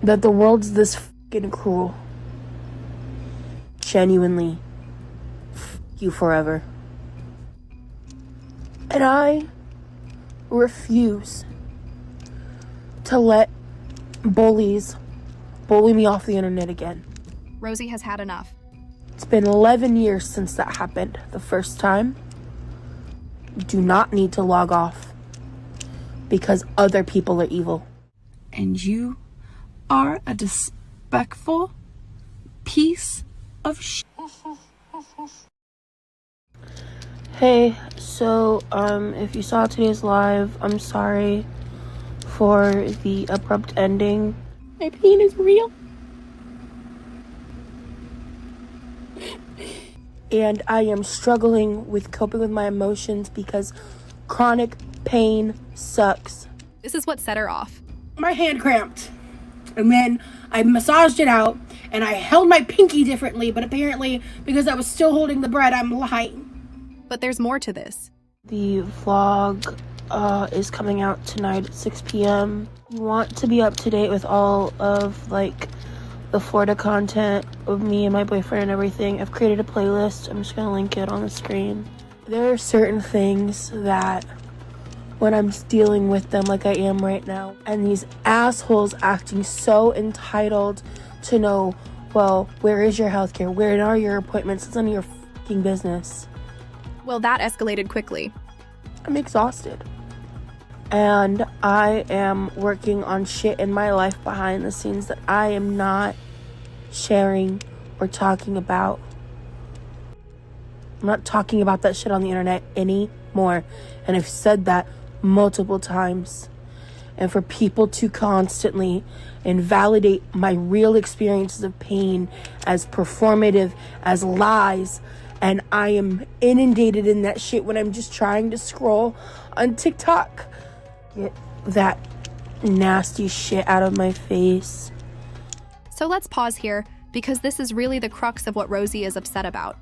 that the world's this fucking cruel. Genuinely. You forever. And I refuse to let bullies bully me off the internet again. Rosie has had enough. It's been 11 years since that happened the first time. You do not need to log off because other people are evil. And you are a disrespectful piece of shit. Hey, so if you saw today's live, I'm sorry for the abrupt ending. My pain is real. And I am struggling with coping with my emotions because chronic pain sucks. This is what set her off. My hand cramped. And then I massaged it out and I held my pinky differently, but apparently because I was still holding the bread, I'm lying. But there's more to this. The vlog is coming out tonight at 6 p.m. You want to be up to date with all of the Florida content of me and my boyfriend and everything. I've created a playlist. I'm just gonna link it on the screen. There are certain things that when I'm dealing with them like I am right now, and these assholes acting so entitled to know, well, where is your healthcare? Where are your appointments? It's none of your fucking business. Well, that escalated quickly. I'm exhausted. And I am working on shit in my life behind the scenes that I am not sharing or talking about. I'm not talking about that shit on the internet anymore. And I've said that multiple times. And for people to constantly invalidate my real experiences of pain as performative, as lies, and I am inundated in that shit when I'm just trying to scroll on TikTok. Get that nasty shit out of my face. So let's pause here, because this is really the crux of what Rosie is upset about.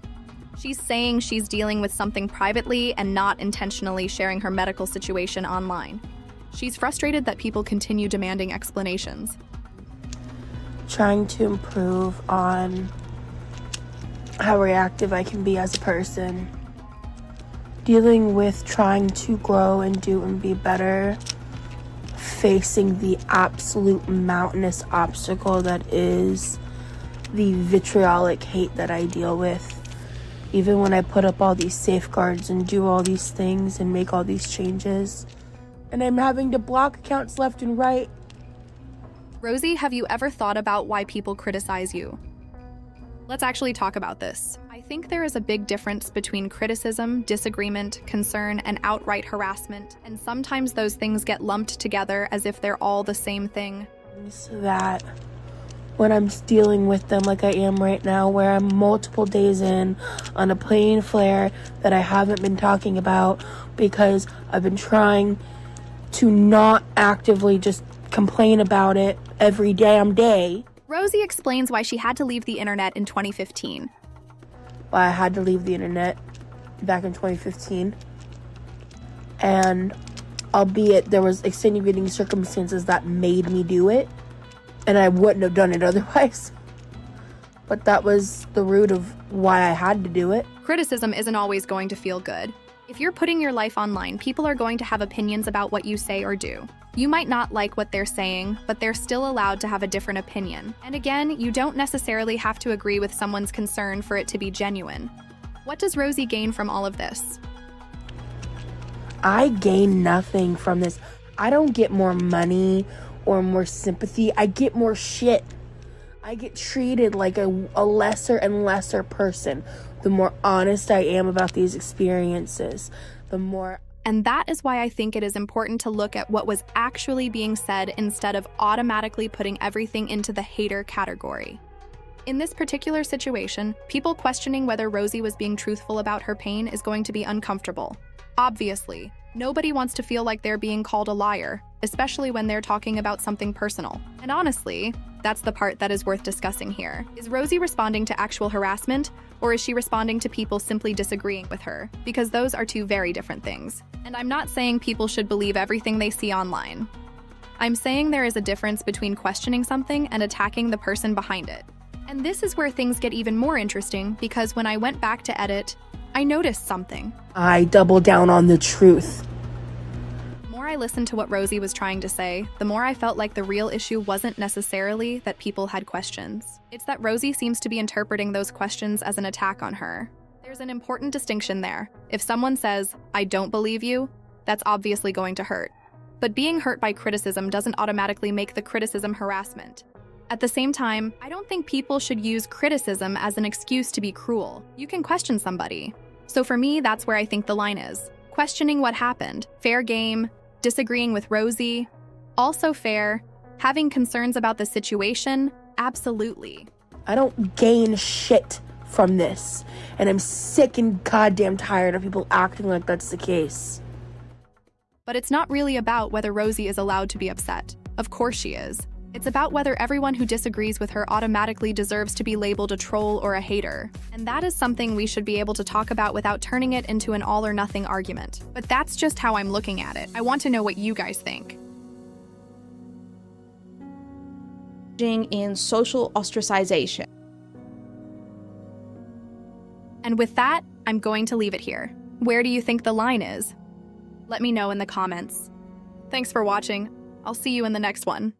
She's saying she's dealing with something privately and not intentionally sharing her medical situation online. She's frustrated that people continue demanding explanations. Trying to improve on how reactive I can be as a person. Dealing with trying to grow and do and be better. Facing the absolute mountainous obstacle that is the vitriolic hate that I deal with. Even when I put up all these safeguards and do all these things and make all these changes. And I'm having to block accounts left and right. Rosie, have you ever thought about why people criticize you? Let's actually talk about this. I think there is a big difference between criticism, disagreement, concern, and outright harassment, and sometimes those things get lumped together as if they're all the same thing. That when I'm dealing with them like I am right now, where I'm multiple days in on a plain flare that I haven't been talking about because I've been trying to not actively just complain about it every damn day. Rosie explains why she had to leave the internet in 2015. I had to leave the internet back in 2015. And albeit there was extenuating circumstances that made me do it, and I wouldn't have done it otherwise. But that was the root of why I had to do it. Criticism isn't always going to feel good. If you're putting your life online, people are going to have opinions about what you say or do. You might not like what they're saying, but they're still allowed to have a different opinion. And again, you don't necessarily have to agree with someone's concern for it to be genuine. What does Rosie gain from all of this? I gain nothing from this. I don't get more money or more sympathy. I get more shit. I get treated like a lesser and lesser person. The more honest I am about these experiences, the more... And that is why I think it is important to look at what was actually being said instead of automatically putting everything into the hater category. In this particular situation, people questioning whether Rosie was being truthful about her pain is going to be uncomfortable. Obviously, nobody wants to feel like they're being called a liar, especially when they're talking about something personal. And honestly, that's the part that is worth discussing here. Is Rosie responding to actual harassment, or is she responding to people simply disagreeing with her? Because those are two very different things. And I'm not saying people should believe everything they see online. I'm saying there is a difference between questioning something and attacking the person behind it. And this is where things get even more interesting because when I went back to edit, I noticed something. I double down on the truth. The more I listened to what Rosie was trying to say, the more I felt like the real issue wasn't necessarily that people had questions. It's that Rosie seems to be interpreting those questions as an attack on her. There's an important distinction there. If someone says, "I don't believe you," that's obviously going to hurt. But being hurt by criticism doesn't automatically make the criticism harassment. At the same time, I don't think people should use criticism as an excuse to be cruel. You can question somebody. So for me, that's where I think the line is. Questioning what happened, fair game. Disagreeing with Rosie, also fair. Having concerns about the situation, absolutely. I don't gain shit from this, and I'm sick and goddamn tired of people acting like that's the case. But it's not really about whether Rosie is allowed to be upset. Of course she is. It's about whether everyone who disagrees with her automatically deserves to be labeled a troll or a hater. And that is something we should be able to talk about without turning it into an all or nothing argument. But that's just how I'm looking at it. I want to know what you guys think. In social ostracization. And with that, I'm going to leave it here. Where do you think the line is? Let me know in the comments. Thanks for watching. I'll see you in the next one.